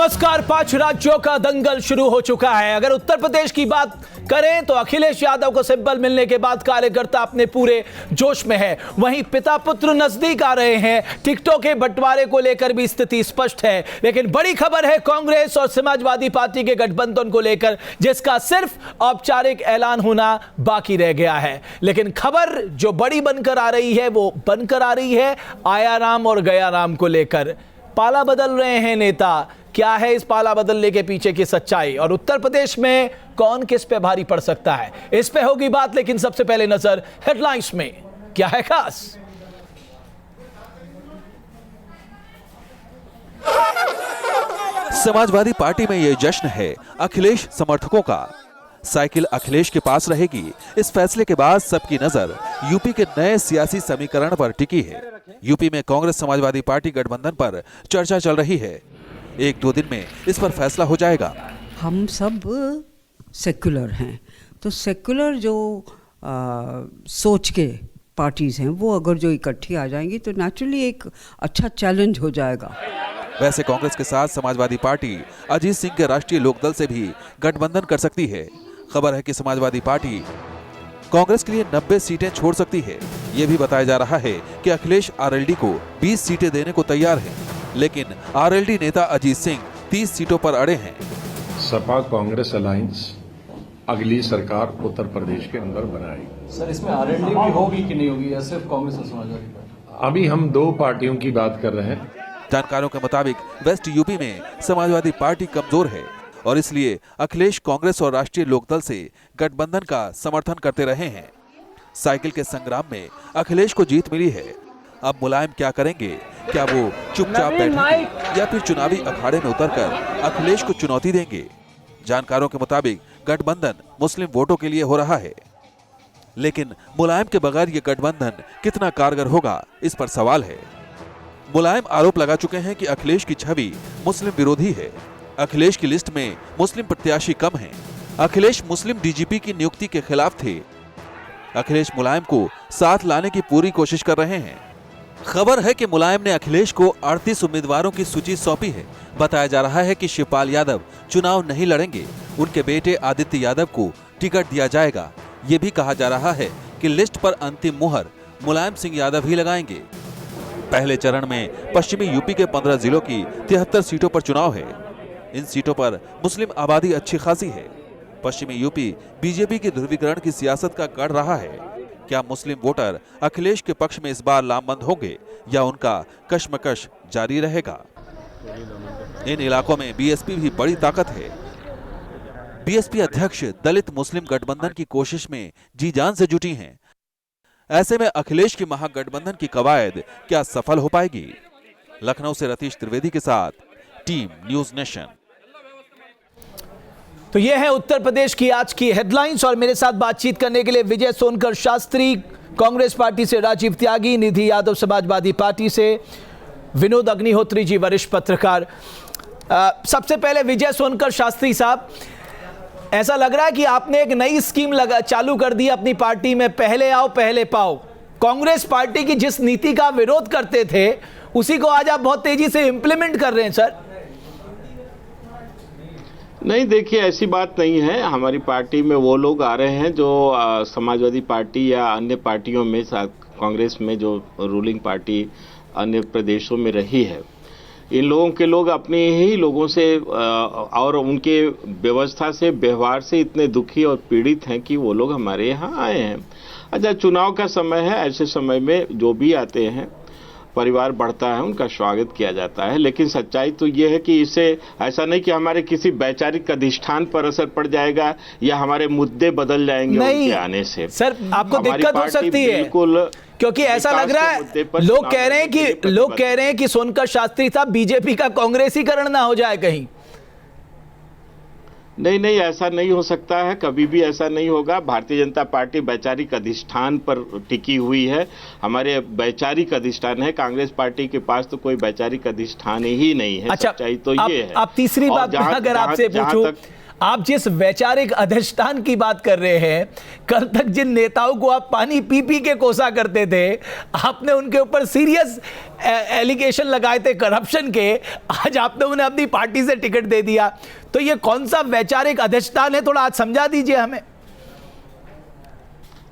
नमस्कार। 5 राज्यों का दंगल शुरू हो चुका है। अगर उत्तर प्रदेश की बात करें तो अखिलेश यादव को सिंबल मिलने के बाद कार्यकर्ता अपने पूरे जोश में है। वहीं पिता पुत्र नजदीक आ रहे हैं। टिकटों के बंटवारे को लेकर भी स्थिति स्पष्ट है। लेकिन बड़ी खबर है कांग्रेस और समाजवादी पार्टी के गठबंधन को लेकर, जिसका सिर्फ औपचारिक ऐलान होना बाकी रह गया है। लेकिन खबर जो बड़ी बनकर आ रही है वो बनकर आ रही है आयाराम और गयाराम को लेकर। पाला बदल रहे हैं नेता। क्या है इस पाला बदलने के पीछे की सच्चाई, और उत्तर प्रदेश में कौन किस पे भारी पड़ सकता है, इस पे होगी बात। लेकिन सबसे पहले नजर हेडलाइंस में क्या है खास। समाजवादी पार्टी में यह जश्न है अखिलेश समर्थकों का। साइकिल अखिलेश के पास रहेगी। इस फैसले के बाद सबकी नजर यूपी के नए सियासी समीकरण पर टिकी है। यूपी में कांग्रेस समाजवादी पार्टी गठबंधन पर चर्चा चल रही है। 1-2 दिन में इस पर फैसला हो जाएगा। हम सब सेक्युलर हैं, तो सेक्युलर जो सोच के पार्टीज हैं वो अगर जो इकट्ठी आ जाएंगी तो नेचुरली एक अच्छा चैलेंज हो जाएगा। वैसे कांग्रेस के साथ समाजवादी पार्टी अजीत सिंह के राष्ट्रीय लोकदल से भी गठबंधन कर सकती है। खबर है कि समाजवादी पार्टी कांग्रेस के लिए 90 सीटें छोड़ सकती है। ये भी बताया जा रहा है कि अखिलेश आरएलडी को 20 सीटें देने को तैयार हैं, लेकिन आरएलडी नेता अजीत सिंह 30 सीटों पर अड़े हैं। सपा कांग्रेस अलायंस अगली सरकार उत्तर प्रदेश के अंदर बनाएगी। सर, इसमें आरएलडी भी होगी कि नहीं होगी या सिर्फ कांग्रेस और समाजवादी पार्टी? अभी हम 2 पार्टियों की बात कर रहे हैं। जानकारों के मुताबिक वेस्ट यूपी में समाजवादी पार्टी कमजोर है और इसलिए अखिलेश कांग्रेस और राष्ट्रीय लोकदल से गठबंधन का समर्थन करते रहे हैं। साइकिल के संग्राम में अखिलेश को जीत मिली है। अब मुलायम क्या करेंगे? क्या वो चुपचाप बैठेंगे या फिर चुनावी अखाड़े में उतरकर अखिलेश को चुनौती देंगे? जानकारों के मुताबिक गठबंधन मुस्लिम वोटों के लिए हो रहा है, लेकिन मुलायम के बगैर ये गठबंधन कितना कारगर होगा, इस पर सवाल है। मुलायम आरोप लगा चुके हैं कि अखिलेश की छवि मुस्लिम विरोधी है। अखिलेश की लिस्ट में मुस्लिम प्रत्याशी कम हैं। अखिलेश मुस्लिम डीजीपी की नियुक्ति के खिलाफ थे। अखिलेश मुलायम को साथ लाने की पूरी कोशिश कर रहे हैं। खबर है कि मुलायम ने अखिलेश को 38 उम्मीदवारों की सूची सौंपी है। बताया जा रहा है कि शिवपाल यादव चुनाव नहीं लड़ेंगे। उनके बेटे आदित्य यादव को टिकट दिया जाएगा। ये भी कहा जा रहा है कि लिस्ट पर अंतिम मुहर मुलायम सिंह यादव ही लगाएंगे। पहले चरण में पश्चिमी यूपी के 15 जिलों की 73 सीटों पर चुनाव है। इन सीटों पर मुस्लिम आबादी अच्छी खासी है। पश्चिमी यूपी बीजेपी की ध्रुवीकरण की सियासत का गढ़ रहा है। क्या मुस्लिम वोटर अखिलेश के पक्ष में इस बार लामबंद होंगे या उनका कशमकश जारी रहेगा? इन इलाकों में बीएसपी भी बड़ी ताकत है। बीएसपी अध्यक्ष दलित मुस्लिम गठबंधन की कोशिश में जी जान से जुटी हैं। ऐसे में अखिलेश की महागठबंधन की कवायद क्या सफल हो पाएगी? लखनऊ से रतीश त्रिवेदी के साथ टीम न्यूज नेशन। तो यह है उत्तर प्रदेश की आज की हेडलाइंस, और मेरे साथ बातचीत करने के लिए विजय सोनकर शास्त्री कांग्रेस पार्टी से, राजीव त्यागी निधि यादव समाजवादी पार्टी से, विनोद अग्निहोत्री जी वरिष्ठ पत्रकार। सबसे पहले विजय सोनकर शास्त्री साहब, ऐसा लग रहा है कि आपने एक नई स्कीम चालू कर दी अपनी पार्टी में, पहले आओ पहले पाओ। कांग्रेस पार्टी की जिस नीति का विरोध करते थे उसी को आज आप बहुत तेजी से इंप्लीमेंट कर रहे हैं सर। नहीं, देखिए ऐसी बात नहीं है। हमारी पार्टी में वो लोग आ रहे हैं जो समाजवादी पार्टी या अन्य पार्टियों में, कांग्रेस में जो रूलिंग पार्टी अन्य प्रदेशों में रही है, इन लोगों के लोग अपने ही लोगों से और उनके व्यवस्था से, व्यवहार से इतने दुखी और पीड़ित हैं कि वो लोग हमारे यहाँ आए हैं। अच्छा, चुनाव का समय है, ऐसे समय में जो भी आते हैं परिवार बढ़ता है, उनका स्वागत किया जाता है। लेकिन सच्चाई तो ये है कि इससे ऐसा नहीं कि हमारे किसी वैचारिक अधिष्ठान पर असर पड़ जाएगा या हमारे मुद्दे बदल जाएंगे उनके आने से। सर, आपको दिक्कत हो सकती है क्योंकि ऐसा लग रहा है लोग कह रहे हैं कि सोनकर शास्त्री साहब बीजेपी का कांग्रेसीकरण ना हो जाए कहीं। नहीं, ऐसा नहीं हो सकता है, कभी भी ऐसा नहीं होगा। भारतीय जनता पार्टी वैचारिक अधिष्ठान पर टिकी हुई है। हमारे वैचारिक अधिष्ठान है। कांग्रेस पार्टी के पास तो कोई वैचारिक अधिष्ठान ही नहीं है। अच्छा, सच्चाई तो ये है। आप तीसरी बात अगर आपसे पूछूं, आप जिस वैचारिक अधिष्ठान की बात कर रहे हैं, कल तक जिन नेताओं को आप पानी पी पी के कोसा करते थे, आपने उनके ऊपर सीरियस एलिगेशन लगाए थे करप्शन के, आज आपने उन्हें अपनी पार्टी से टिकट दे दिया। तो ये कौन सा वैचारिक अधिष्ठान है, थोड़ा आज समझा दीजिए हमें।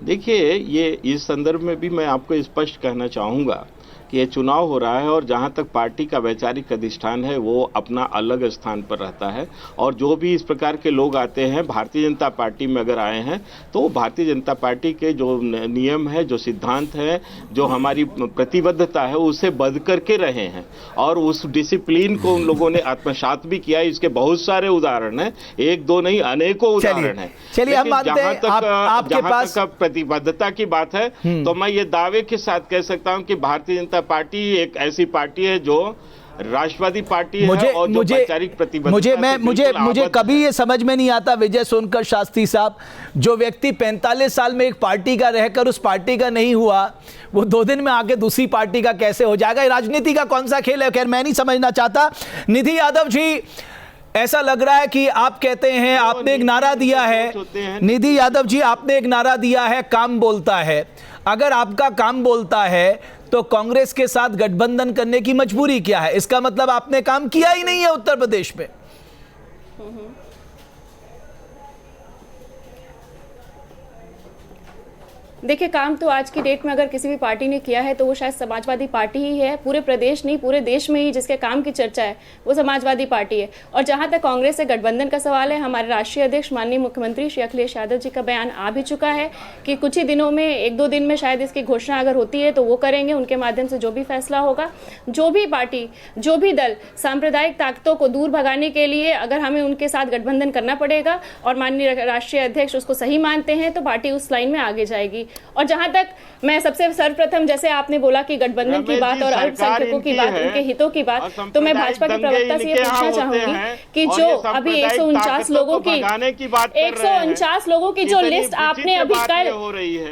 देखिए, ये इस संदर्भ में भी मैं आपको स्पष्ट कहना चाहूँगा कि ये चुनाव हो रहा है और जहाँ तक पार्टी का वैचारिक अधिष्ठान है वो अपना अलग स्थान पर रहता है, और जो भी इस प्रकार के लोग आते हैं भारतीय जनता पार्टी में अगर आए हैं तो भारतीय जनता पार्टी के जो नियम है, जो सिद्धांत है, जो हमारी प्रतिबद्धता है उससे बध करके रहे हैं और उस डिसिप्लिन को उन लोगों ने आत्मसात भी किया। इसके बहुत सारे उदाहरण हैं, एक दो नहीं अनेकों उदाहरण हैं। चलिए हम मानते हैं आपके पास प्रतिबद्धता की बात है तो मैं ये दावे के साथ कह सकता हूं कि भारतीय जनता पार्टी एक ऐसी पार्टी है जो राष्ट्रवादी पार्टी है और जो वैचारिक प्रतिबद्धता मुझे कभी ये समझ में नहीं आता विजय सोनकर शास्त्री साहब, जो व्यक्ति 45 साल में एक पार्टी का रहकर उस पार्टी का नहीं हुआ, वो 2 दिन में आके दूसरी पार्टी का कैसे हो जाएगा? राजनीति का कौन सा खेल है? खैर मैं नहीं समझना चाहता। निधि यादव जी, ऐसा लग रहा है कि आप कहते हैं, आपने एक नारा दिया है, निधि यादव जी आपने एक नारा दिया है, काम बोलता है। अगर आपका काम बोलता है तो कांग्रेस के साथ गठबंधन करने की मजबूरी क्या है? इसका मतलब आपने काम किया ही नहीं है उत्तर प्रदेश में। देखिए, काम तो आज की डेट में अगर किसी भी पार्टी ने किया है तो वो शायद समाजवादी पार्टी ही है। पूरे प्रदेश नहीं, पूरे देश में ही जिसके काम की चर्चा है वो समाजवादी पार्टी है। और जहां तक कांग्रेस से गठबंधन का सवाल है, हमारे राष्ट्रीय अध्यक्ष माननीय मुख्यमंत्री श्री अखिलेश यादव जी का बयान आ भी चुका है कि कुछ ही दिनों में, 1-2 दिन में शायद इसकी घोषणा अगर होती है तो वो करेंगे। उनके माध्यम से जो भी फैसला होगा, जो भी पार्टी, जो भी दल सांप्रदायिक ताकतों को दूर भगाने के लिए अगर हमें उनके साथ गठबंधन करना पड़ेगा और माननीय राष्ट्रीय अध्यक्ष उसको सही मानते हैं तो पार्टी उस लाइन में आगे जाएगी। और जहां तक मैं सबसे सर्वप्रथम, जैसे आपने बोला कि गठबंधन की बात और अल्पसंख्यकों की बात, उनके हितों की बात, तो मैं भाजपा के प्रवक्ता से ये पूछना चाहूंगी कि जो अभी 149 लोगों की 149 लोगों की जो लिस्ट आपने अभी कल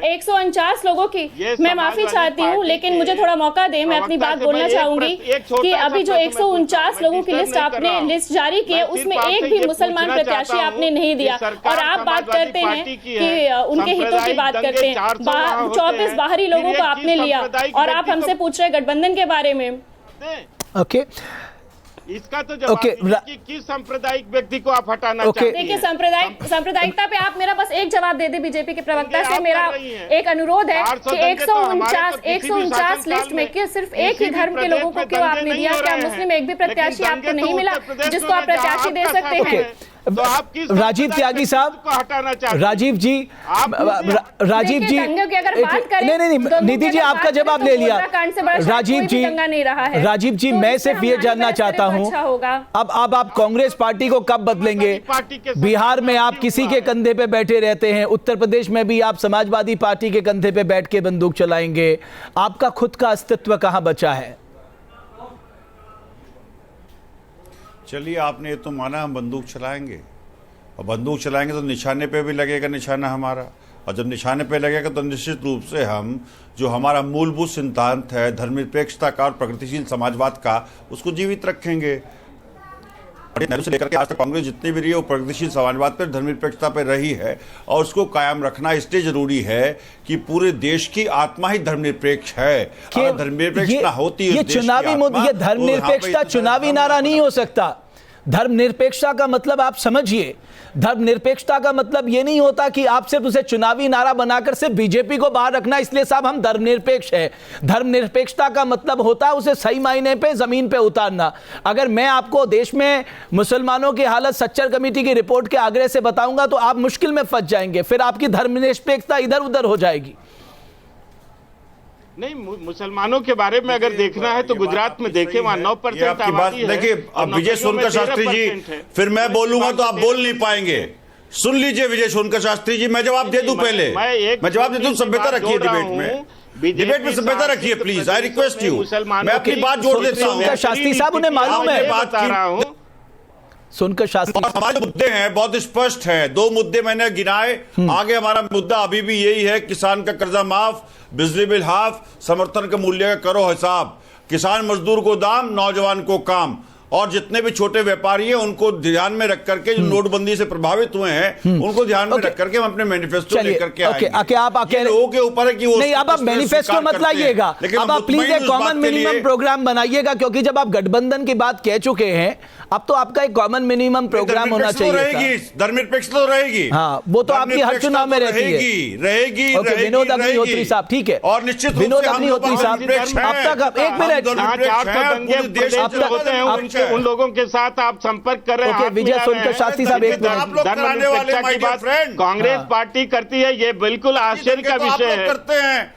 149 लोगों की, मैं माफी चाहती हूँ लेकिन मुझे थोड़ा मौका दें, मैं अपनी बात बोलना चाहूंगी कि अभी जो 149 लोगों की लिस्ट आपने लिस्ट जारी की है उसमें एक भी मुसलमान प्रत्याशी आपने नहीं दिया। और आप बात करते हैं कि उनके हितों की बात करते हैं, 24 बाहरी लोगों को आपने लिया और आप हमसे पूछ रहे गठबंधन के बारे में। ओके, इसका तो जवाब कि किस सांप्रदायिक व्यक्ति को आप हटाना चाहते हैं। देखिए, सांप्रदायिकता पे आप मेरा बस एक जवाब दे दे बीजेपी के प्रवक्ता से। मेरा एक अनुरोध है कि 149 लिस्ट में कि सिर्फ एक ही धर्म के लोगों को क्यों आपने दिया? क्या मुस्लिम एक भी प्रत्याशी आपको नहीं मिला जिसको आप प्रत्याशी दे सकते हैं? तो आप किस राजीव त्यागी साहब को हटाना चाहते हैं? राजीव जी, राजीव जी, नहीं, निधि जी आपका जवाब ले लिया। राजीव जी, मैं सिर्फ ये जानना चाहता हूँ, अब आप कांग्रेस पार्टी को कब बदलेंगे? बिहार में आप किसी के कंधे पे बैठे रहते हैं, उत्तर प्रदेश में भी आप समाजवादी पार्टी के कंधे पे बैठ के बंदूक चलाएंगे। आपका खुद का अस्तित्व कहाँ बचा है? चलिए, आपने ये तो माना हम बंदूक चलाएंगे, और बंदूक चलाएंगे तो निशाने पे भी लगेगा निशाना हमारा, और जब निशाने पे लगेगा तो निश्चित रूप से हम जो हमारा मूलभूत सिद्धांत है धर्मनिरपेक्षता का और प्रगतिशील समाजवाद का, उसको जीवित रखेंगे। नेहरू से लेकर के आज तक कांग्रेस जितनी भी रही है वो प्रगतिशील समाजवाद पर, धर्मनिरपेक्षता पर रही है, और उसको कायम रखना इसलिए जरूरी है कि पूरे देश की आत्मा ही धर्मनिरपेक्ष है। अगर धर्मनिरपेक्ष ना होती ये चुनावी मुद्दा, ये धर्मनिरपेक्षता चुनावी नारा नहीं हो सकता। धर्मनिरपेक्षता का मतलब आप समझिए, धर्मनिरपेक्षता का मतलब ये नहीं होता कि आप सिर्फ उसे चुनावी नारा बनाकर सिर्फ बीजेपी को बाहर रखना इसलिए साहब हम धर्मनिरपेक्ष है। धर्मनिरपेक्षता का मतलब होता है उसे सही मायने पे जमीन पे उतारना। अगर मैं आपको देश में मुसलमानों की हालत सच्चर कमेटी की रिपोर्ट के आग्रह से बताऊंगा तो आप मुश्किल में फंस जाएंगे, फिर आपकी धर्मनिरपेक्षता इधर उधर हो जाएगी। नहीं, मुसलमानों के बारे में अगर देखना है तो गुजरात में देखें, वहाँ 9% आबादी है। देखिए, अब विजय सोनकर शास्त्री जी, फिर मैं बोलूंगा तो आप बोल नहीं पाएंगे। सुन लीजिए विजय सोनकर शास्त्री जी, मैं जवाब दे दूं पहले, मैं जवाब दे दूं। सभ्यता रखिए डिबेट में सभ्यता रखिए प्लीज, आई रिक्वेस्ट यू। मैं अपनी बात जोड़ देता हूँ। शास्त्री साहब, उन्हें मालूम है बात कर रहा हूँ। सुनकर शास्त्री, हमारे मुद्दे हैं बहुत स्पष्ट हैं, 2 मुद्दे मैंने गिनाए। आगे हमारा मुद्दा अभी भी यही है, किसान का कर्जा माफ, बिजली बिल हाफ, समर्थन के मूल्य का करो हिसाब, किसान मजदूर को दाम, नौजवान को काम, और जितने भी छोटे व्यापारी हैं उनको ध्यान में रख करके, जो नोटबंदी से प्रभावित हुए हैं उनको ध्यान में रख करके हम अपने मैनिफेस्टो लेकर के आएंगे। आप लोगों के ऊपर है कि वो नहीं, अब आप मैनिफेस्टो मत लाइएगा, अब आप प्लीज एक कॉमन मिनिमम प्रोग्राम बनाइएगा, क्योंकि जब आप गठबंधन की बात कह चुके हैं अब तो आपका एक कॉमन मिनिमम प्रोग्राम होना चाहिए। धर्मनिरपेक्षता तो रहेगी, हाँ वो तो आपकी हर चुनाव में रहती है, रहेगी। विनोद अग्निहोत्री साहब, ठीक है, और निश्चित विनोद अग्निहोत्री साहब, अब तक एक मिनट, उन लोगों के साथ आप संपर्क कर रहे हैं। विजय सोनकर शास्त्री साहब, एक मिनट, धर्मनिरपेक्षता की बात कांग्रेस पार्टी करती है, ये बिल्कुल आश्चर्य का विषय है। करते हैं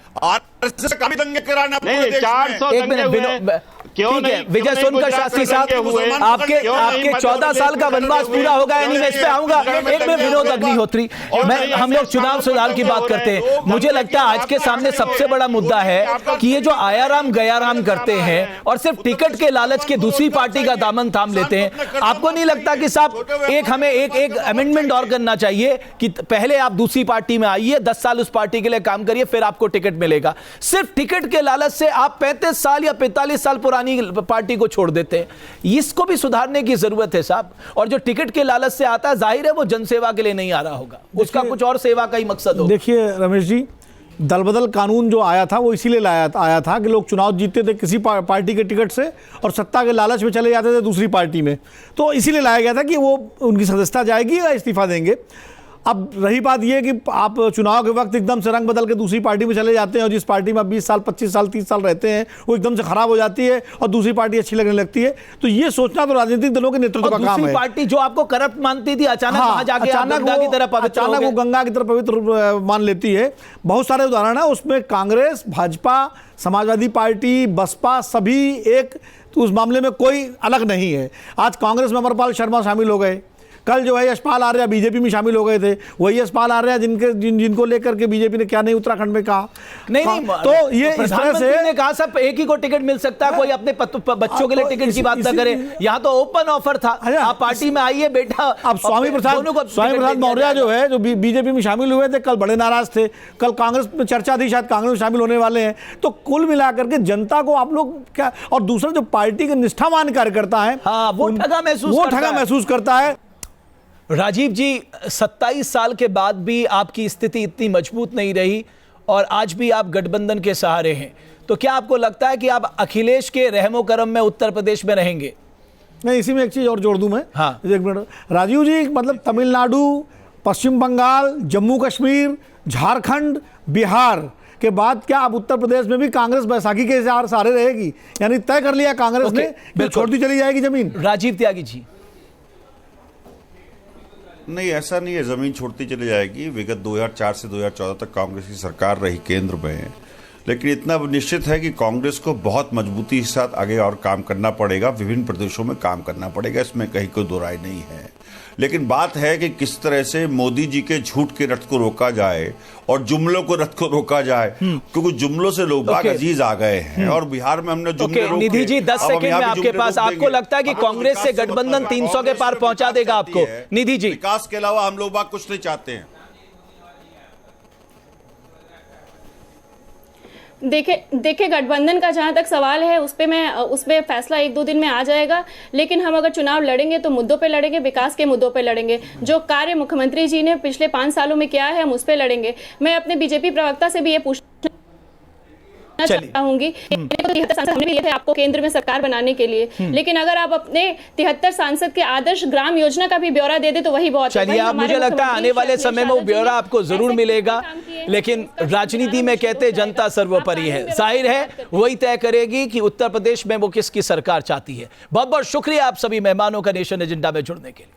दंगे कराना, नहीं 400 दंगे हुए, क्यों नहीं? विजय सोनकर शास्त्री साहब, आपके 14 साल का वनवास पूरा होगा यानी मैं इस पे आऊंगा। एक में विनोद अग्निहोत्री, हम लोग चुनाव सुधार की बात करते हैं, मुझे लगता है आज के सामने सबसे बड़ा मुद्दा है कि ये जो आयाराम गयाराम करते हैं और सिर्फ टिकट के लालच के दूसरी पार्टी का दामन थाम लेते हैं। आपको नहीं लगता कि साहब हमें एक अमेंडमेंट और करना चाहिए कि पहले आप दूसरी पार्टी में आइए, 10 साल उस पार्टी के लिए काम करिए, फिर आपको टिकट मिलेगा। सिर्फ टिकट के लालच से आप 35 साल या 45 साल पुरानी पार्टी को छोड़ देते हैं। इसको भी सुधारने की जरूरत है साहब। और जो टिकट के लालच से आता है, जाहिर है वो जनसेवा के लिए नहीं आ रहा होगा, उसका कुछ और सेवा का ही मकसद हो। देखिए रमेश जी, दल बदल कानून जो आया था वो इसीलिए आया था कि लोग चुनाव जीतते थे किसी पार्टी के टिकट से और सत्ता के लालच में चले जाते थे दूसरी पार्टी में, तो इसीलिए लाया गया था कि वो उनकी सदस्यता जाएगी या इस्तीफा देंगे। अब रही बात यह कि आप चुनाव के वक्त एकदम से रंग बदल के दूसरी पार्टी में चले जाते हैं और जिस पार्टी में आप 20 साल 25 साल 30 साल रहते हैं वो एकदम से खराब हो जाती है और दूसरी पार्टी अच्छी लगने लगती है, तो ये सोचना तो राजनीतिक दलों के नेतृत्व का काम है। पार्टी जो आपको करप्ट मानती थी अचानक वहां जाके अचानक वो गंगा की तरह पवित्र मान लेती है। बहुत सारे उदाहरण है उसमें, कांग्रेस, भाजपा, समाजवादी पार्टी, बसपा सभी एक, तो उस मामले में कोई अलग नहीं है। आज कांग्रेस में अमरपाल शर्मा शामिल हो गए, कल जो है यशपाल आर्या बीजेपी में शामिल हो गए थे, वही यशपाल आर्या जिनको लेकर के बीजेपी ने क्या नहीं उत्तराखंड में कहा। नहीं तो ये इस तरह से ने कहा सब एक ही को टिकट मिल सकता है, कोई अपने बच्चों के लिए टिकट की बात ना करे। यहाँ तो ओपन ऑफर था, आप पार्टी में आइए बेटा। अब स्वामी प्रसाद मौर्य जो है जो बीजेपी में शामिल हुए थे, कल बड़े नाराज थे, कल कांग्रेस में चर्चा थी शायद कांग्रेस में शामिल होने वाले हैं। तो कुल मिलाकर के जनता को आप लोग क्या, और दूसरा जो पार्टी के निष्ठावान कार्यकर्ता है वो ठगा महसूस करता है। राजीव जी, 27 साल के बाद भी आपकी स्थिति इतनी मजबूत नहीं रही और आज भी आप गठबंधन के सहारे हैं, तो क्या आपको लगता है कि आप अखिलेश के रहमो करम में उत्तर प्रदेश में रहेंगे? नहीं, इसी में एक चीज़ और जोड़ दूं मैं। हाँ, एक मिनट राजीव जी, मतलब तमिलनाडु, पश्चिम बंगाल, जम्मू कश्मीर, झारखंड, बिहार के बाद क्या अब उत्तर प्रदेश में भी कांग्रेस बैसाखी के सहारे रहेगी? यानी तय कर लिया कांग्रेस ने, छोड़ती चली जाएगी जमीन। राजीव त्यागी जी, नहीं, ऐसा नहीं है जमीन छोड़ती चली जाएगी। विगत 2004 से 2014 तक कांग्रेस की सरकार रही केंद्र में, लेकिन इतना निश्चित है कि कांग्रेस को बहुत मजबूती के साथ आगे और काम करना पड़ेगा, विभिन्न प्रदेशों में काम करना पड़ेगा, इसमें कहीं कोई दो राय नहीं है। लेकिन बात है कि किस तरह से मोदी जी के झूठ के रथ को रोका जाए और जुमलों को रथ को रोका जाए, क्योंकि जुमलों से लोग बाग अजीज आ गए हैं और बिहार में हमने जुमले रोके। निधि जी 10 सेकंड में आपके पास, आपको लगता है कि कांग्रेस से गठबंधन 300 के पार पहुंचा देगा आपको? निधि जी, विकास के अलावा हम लोग बाग कुछ नहीं चाहते हैं। देखिए गठबंधन का जहां तक सवाल है उस पे फैसला 1-2 दिन में आ जाएगा, लेकिन हम अगर चुनाव लड़ेंगे तो मुद्दों पे लड़ेंगे, विकास के मुद्दों पे लड़ेंगे। जो कार्य मुख्यमंत्री जी ने पिछले 5 सालों में किया है हम उस पे लड़ेंगे। मैं अपने बीजेपी प्रवक्ता से भी ये पूछना चाहूंगी, 73 सांसद हमने भी लिए थे आपको केंद्र में सरकार बनाने के लिए, लेकिन अगर आप अपने 73 सांसद के आदर्श ग्राम योजना का भी ब्यौरा दे दे तो वही बहुत चलिए। आप, मुझे लगता है आने वाले समय में वो ब्यौरा आपको जरूर मिलेगा, लेकिन राजनीति में कहते जनता सर्वोपरि है, जाहिर है वही तय करेगी कि उत्तर प्रदेश में वो किसकी सरकार चाहती है। बहुत बहुत शुक्रिया आप सभी मेहमानों का नेशन एजेंडा में जुड़ने के लिए।